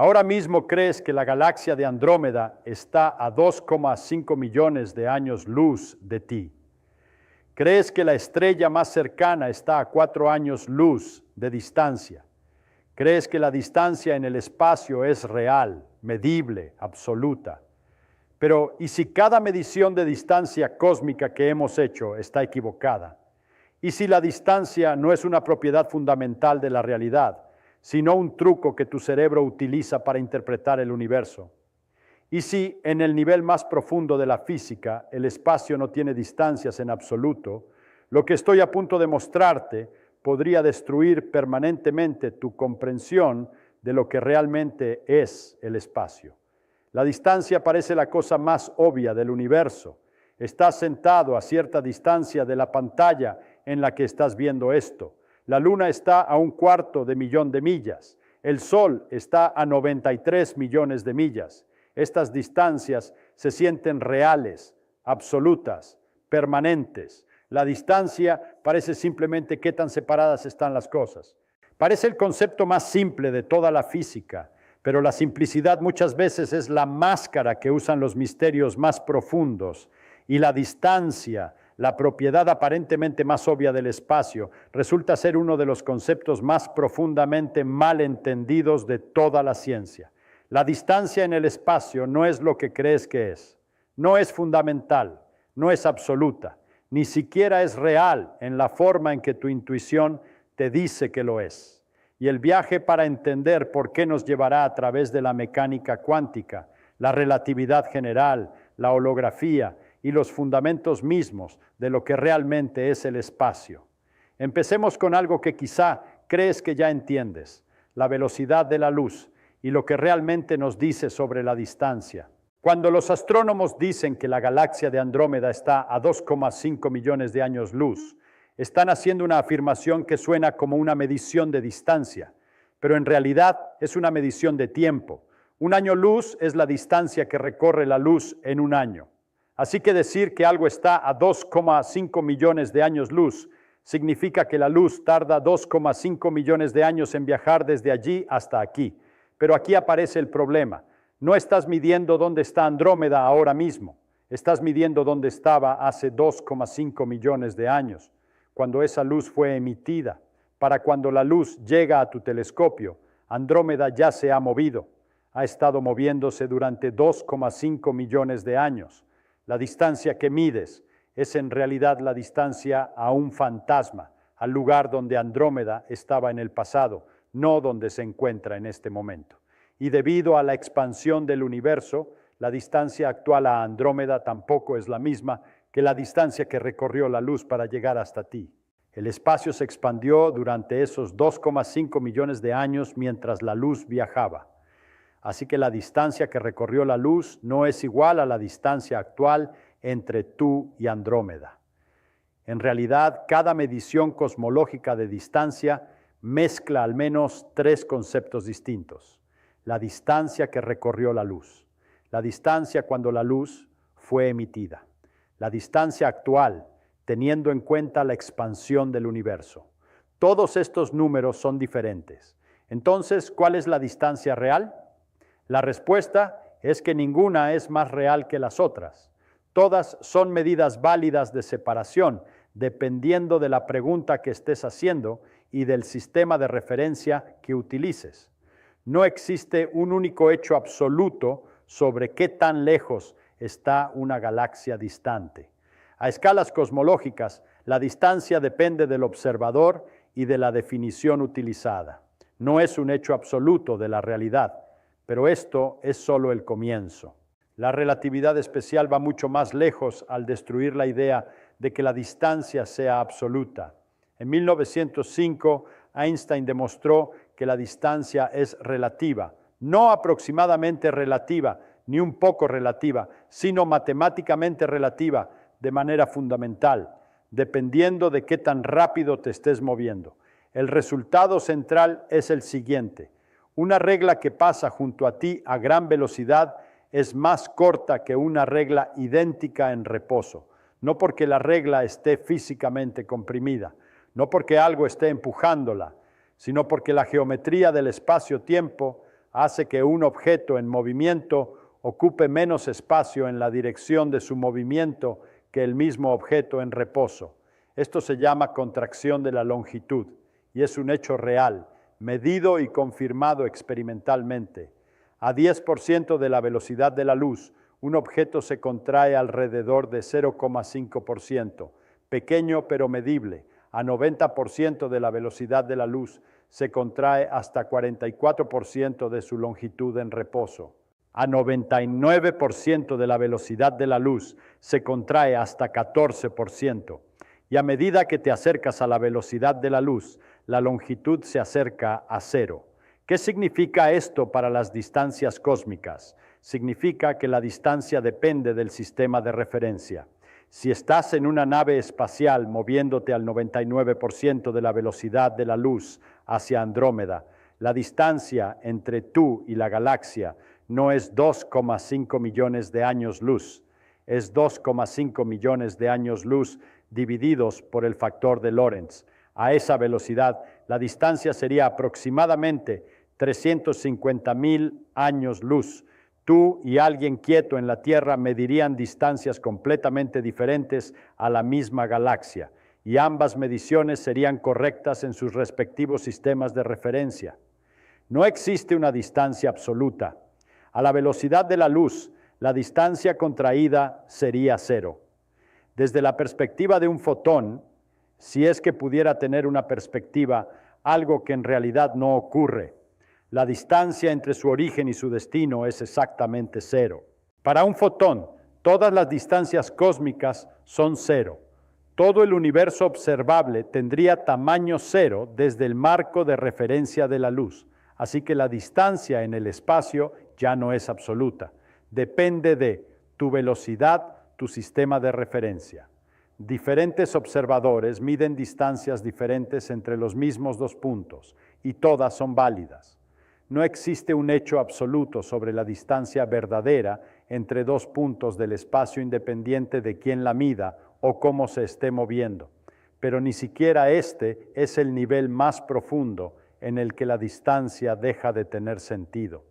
Ahora mismo crees que la galaxia de Andrómeda está a 2,5 millones de años luz de ti. Crees que la estrella más cercana está a 4 años luz de distancia. Crees que la distancia en el espacio es real, medible, absoluta. Pero, ¿y si cada medición de distancia cósmica que hemos hecho está equivocada? ¿Y si la distancia no es una propiedad fundamental de la realidad, sino un truco que tu cerebro utiliza para interpretar el universo? ¿Y si en el nivel más profundo de la física el espacio no tiene distancias en absoluto, lo que estoy a punto de mostrarte podría destruir permanentemente tu comprensión de lo que realmente es el espacio? La distancia parece la cosa más obvia del universo. Estás sentado a cierta distancia de la pantalla en la que estás viendo esto. La luna está a 1/4 de millón de millas. El sol está a 93 millones de millas. Estas distancias se sienten reales, absolutas, permanentes. La distancia parece simplemente qué tan separadas están las cosas. Parece el concepto más simple de toda la física, pero la simplicidad muchas veces es la máscara que usan los misterios más profundos, y la distancia, la propiedad aparentemente más obvia del espacio, resulta ser uno de los conceptos más profundamente mal entendidos de toda la ciencia. La distancia en el espacio no es lo que crees que es, no es fundamental, no es absoluta, ni siquiera es real en la forma en que tu intuición te dice que lo es. Y el viaje para entender por qué nos llevará a través de la mecánica cuántica, la relatividad general, la holografía y los fundamentos mismos de lo que realmente es el espacio. Empecemos con algo que quizá crees que ya entiendes, la velocidad de la luz y lo que realmente nos dice sobre la distancia. Cuando los astrónomos dicen que la galaxia de Andrómeda está a 2,5 millones de años luz, están haciendo una afirmación que suena como una medición de distancia, pero en realidad es una medición de tiempo. Un año luz es la distancia que recorre la luz en un año. Así que decir que algo está a 2,5 millones de años luz significa que la luz tarda 2,5 millones de años en viajar desde allí hasta aquí. Pero aquí aparece el problema. No estás midiendo dónde está Andrómeda ahora mismo. Estás midiendo dónde estaba hace 2,5 millones de años, cuando esa luz fue emitida. Para cuando la luz llega a tu telescopio, Andrómeda ya se ha movido. Ha estado moviéndose durante 2,5 millones de años. La distancia que mides es en realidad la distancia a un fantasma, al lugar donde Andrómeda estaba en el pasado, no donde se encuentra en este momento. Y debido a la expansión del universo, la distancia actual a Andrómeda tampoco es la misma que la distancia que recorrió la luz para llegar hasta ti. El espacio se expandió durante esos 2,5 millones de años mientras la luz viajaba. Así que la distancia que recorrió la luz no es igual a la distancia actual entre tú y Andrómeda. En realidad, cada medición cosmológica de distancia mezcla al menos 3 conceptos distintos. La distancia que recorrió la luz, la distancia cuando la luz fue emitida, la distancia actual, teniendo en cuenta la expansión del universo. Todos estos números son diferentes. Entonces, ¿cuál es la distancia real? La respuesta es que ninguna es más real que las otras. Todas son medidas válidas de separación, dependiendo de la pregunta que estés haciendo y del sistema de referencia que utilices. No existe un único hecho absoluto sobre qué tan lejos está una galaxia distante. A escalas cosmológicas, la distancia depende del observador y de la definición utilizada. No es un hecho absoluto de la realidad, pero esto es solo el comienzo. La relatividad especial va mucho más lejos al destruir la idea de que la distancia sea absoluta. En 1905, Einstein demostró que la distancia es relativa, no aproximadamente relativa, ni un poco relativa, sino matemáticamente relativa de manera fundamental, dependiendo de qué tan rápido te estés moviendo. El resultado central es el siguiente: una regla que pasa junto a ti a gran velocidad es más corta que una regla idéntica en reposo, no porque la regla esté físicamente comprimida, no porque algo esté empujándola, sino porque la geometría del espacio-tiempo hace que un objeto en movimiento ocupe menos espacio en la dirección de su movimiento que el mismo objeto en reposo. Esto se llama contracción de la longitud y es un hecho real, medido y confirmado experimentalmente. A 10% de la velocidad de la luz, un objeto se contrae alrededor de 0,5%, pequeño pero medible. A 90% de la velocidad de la luz, se contrae hasta 44% de su longitud en reposo. A 99% de la velocidad de la luz, se contrae hasta 14%. Y a medida que te acercas a la velocidad de la luz, la longitud se acerca a cero. ¿Qué significa esto para las distancias cósmicas? Significa que la distancia depende del sistema de referencia. Si estás en una nave espacial moviéndote al 99% de la velocidad de la luz hacia Andrómeda, la distancia entre tú y la galaxia no es 2,5 millones de años luz, es 2,5 millones de años luz divididos por el factor de Lorentz. A esa velocidad, la distancia sería aproximadamente 350,000 años luz. Tú y alguien quieto en la Tierra medirían distancias completamente diferentes a la misma galaxia, y ambas mediciones serían correctas en sus respectivos sistemas de referencia. No existe una distancia absoluta. A la velocidad de la luz, la distancia contraída sería cero. Desde la perspectiva de un fotón, si es que pudiera tener una perspectiva, algo que en realidad no ocurre, la distancia entre su origen y su destino es exactamente cero. Para un fotón, todas las distancias cósmicas son cero. Todo el universo observable tendría tamaño cero desde el marco de referencia de la luz. Así que la distancia en el espacio ya no es absoluta. Depende de tu velocidad, tu sistema de referencia. Diferentes observadores miden distancias diferentes entre los mismos dos puntos y todas son válidas. No existe un hecho absoluto sobre la distancia verdadera entre dos puntos del espacio independiente de quién la mida o cómo se esté moviendo, pero ni siquiera este es el nivel más profundo en el que la distancia deja de tener sentido.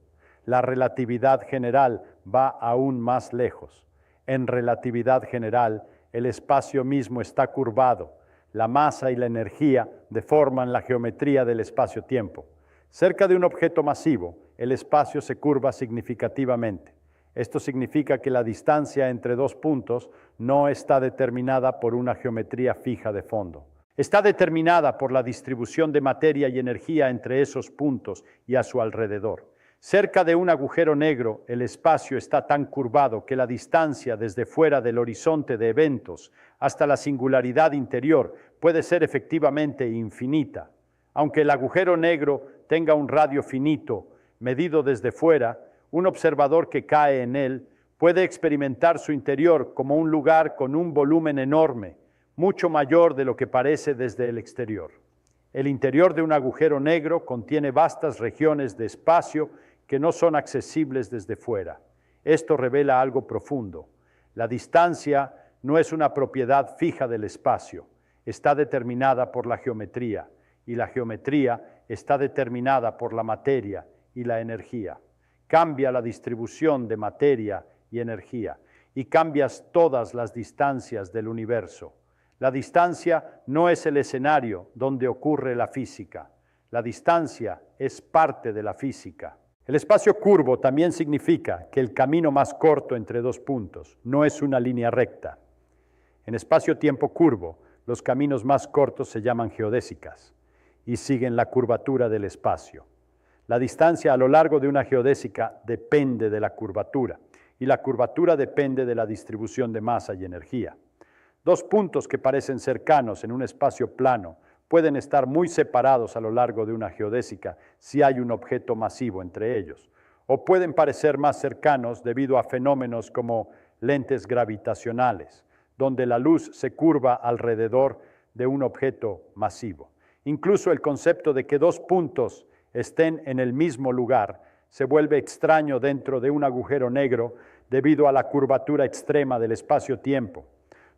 La relatividad general va aún más lejos. En relatividad general, el espacio mismo está curvado. La masa y la energía deforman la geometría del espacio-tiempo. Cerca de un objeto masivo, el espacio se curva significativamente. Esto significa que la distancia entre dos puntos no está determinada por una geometría fija de fondo. Está determinada por la distribución de materia y energía entre esos puntos y a su alrededor. Cerca de un agujero negro, el espacio está tan curvado que la distancia desde fuera del horizonte de eventos hasta la singularidad interior puede ser efectivamente infinita. Aunque el agujero negro tenga un radio finito, medido desde fuera, un observador que cae en él puede experimentar su interior como un lugar con un volumen enorme, mucho mayor de lo que parece desde el exterior. El interior de un agujero negro contiene vastas regiones de espacio que no son accesibles desde fuera. Esto revela algo profundo. La distancia no es una propiedad fija del espacio, está determinada por la geometría, y la geometría está determinada por la materia y la energía. Cambia la distribución de materia y energía y cambias todas las distancias del universo. La distancia no es el escenario donde ocurre la física. La distancia es parte de la física. El espacio curvo también significa que el camino más corto entre dos puntos no es una línea recta. En espacio-tiempo curvo, los caminos más cortos se llaman geodésicas y siguen la curvatura del espacio. La distancia a lo largo de una geodésica depende de la curvatura, y la curvatura depende de la distribución de masa y energía. Dos puntos que parecen cercanos en un espacio plano pueden estar muy separados a lo largo de una geodésica si hay un objeto masivo entre ellos, o pueden parecer más cercanos debido a fenómenos como lentes gravitacionales, donde la luz se curva alrededor de un objeto masivo. Incluso el concepto de que dos puntos estén en el mismo lugar se vuelve extraño dentro de un agujero negro debido a la curvatura extrema del espacio-tiempo.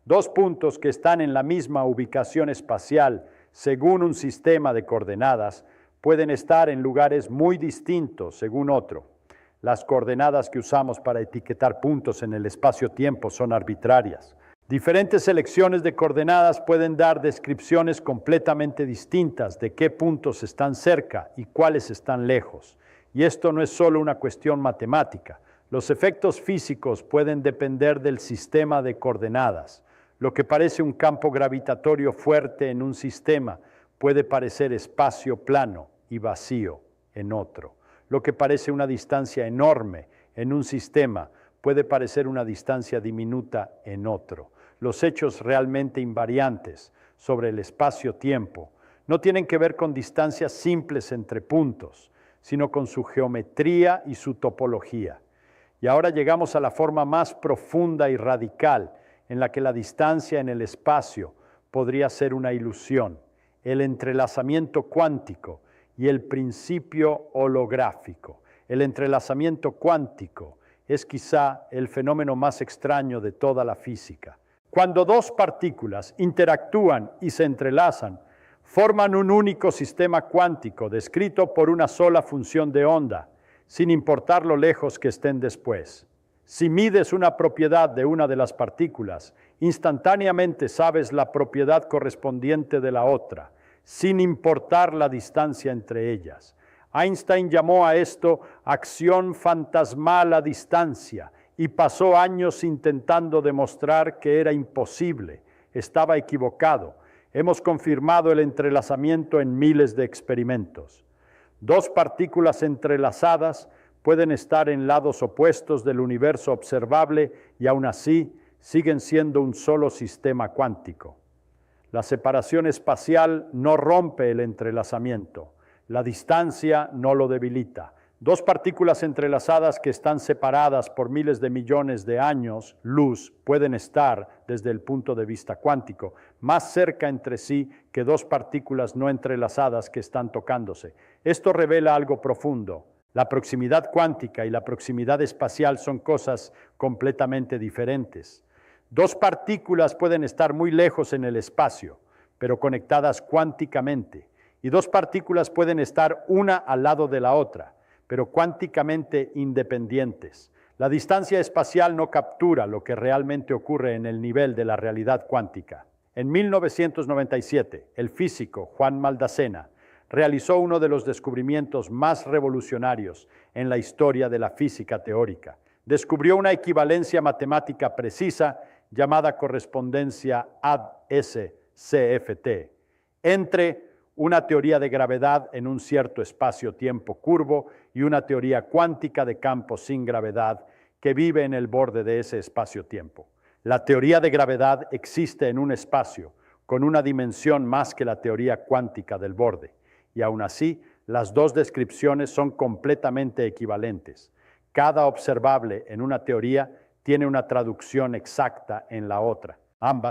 Dos puntos que están en la misma ubicación espacial según un sistema de coordenadas pueden estar en lugares muy distintos según otro. Las coordenadas que usamos para etiquetar puntos en el espacio-tiempo son arbitrarias. Diferentes selecciones de coordenadas pueden dar descripciones completamente distintas de qué puntos están cerca y cuáles están lejos. Y esto no es solo una cuestión matemática. Los efectos físicos pueden depender del sistema de coordenadas. Lo que parece un campo gravitatorio fuerte en un sistema puede parecer espacio plano y vacío en otro. Lo que parece una distancia enorme en un sistema puede parecer una distancia diminuta en otro. Los hechos realmente invariantes sobre el espacio-tiempo no tienen que ver con distancias simples entre puntos, sino con su geometría y su topología. Y ahora llegamos a la forma más profunda y radical en la que la distancia en el espacio podría ser una ilusión, el entrelazamiento cuántico y el principio holográfico. El entrelazamiento cuántico es quizá el fenómeno más extraño de toda la física. Cuando dos partículas interactúan y se entrelazan, forman un único sistema cuántico descrito por una sola función de onda, sin importar lo lejos que estén después. Si mides una propiedad de una de las partículas, instantáneamente sabes la propiedad correspondiente de la otra, sin importar la distancia entre ellas. Einstein llamó a esto acción fantasmal a distancia y pasó años intentando demostrar que era imposible. Estaba equivocado. Hemos confirmado el entrelazamiento en miles de experimentos. Dos partículas entrelazadas pueden estar en lados opuestos del universo observable y aún así siguen siendo un solo sistema cuántico. La separación espacial no rompe el entrelazamiento. La distancia no lo debilita. Dos partículas entrelazadas que están separadas por miles de millones de años luz pueden estar, desde el punto de vista cuántico, más cerca entre sí que dos partículas no entrelazadas que están tocándose. Esto revela algo profundo. La proximidad cuántica y la proximidad espacial son cosas completamente diferentes. Dos partículas pueden estar muy lejos en el espacio, pero conectadas cuánticamente. Y dos partículas pueden estar una al lado de la otra, pero cuánticamente independientes. La distancia espacial no captura lo que realmente ocurre en el nivel de la realidad cuántica. En 1997, el físico Juan Maldacena realizó uno de los descubrimientos más revolucionarios en la historia de la física teórica. Descubrió una equivalencia matemática precisa llamada correspondencia AD-S-CFT entre una teoría de gravedad en un cierto espacio-tiempo curvo y una teoría cuántica de campos sin gravedad que vive en el borde de ese espacio-tiempo. La teoría de gravedad existe en un espacio con una dimensión más que la teoría cuántica del borde, y aún así las dos descripciones son completamente equivalentes. Cada observable en una teoría tiene una traducción exacta en la otra. Ambas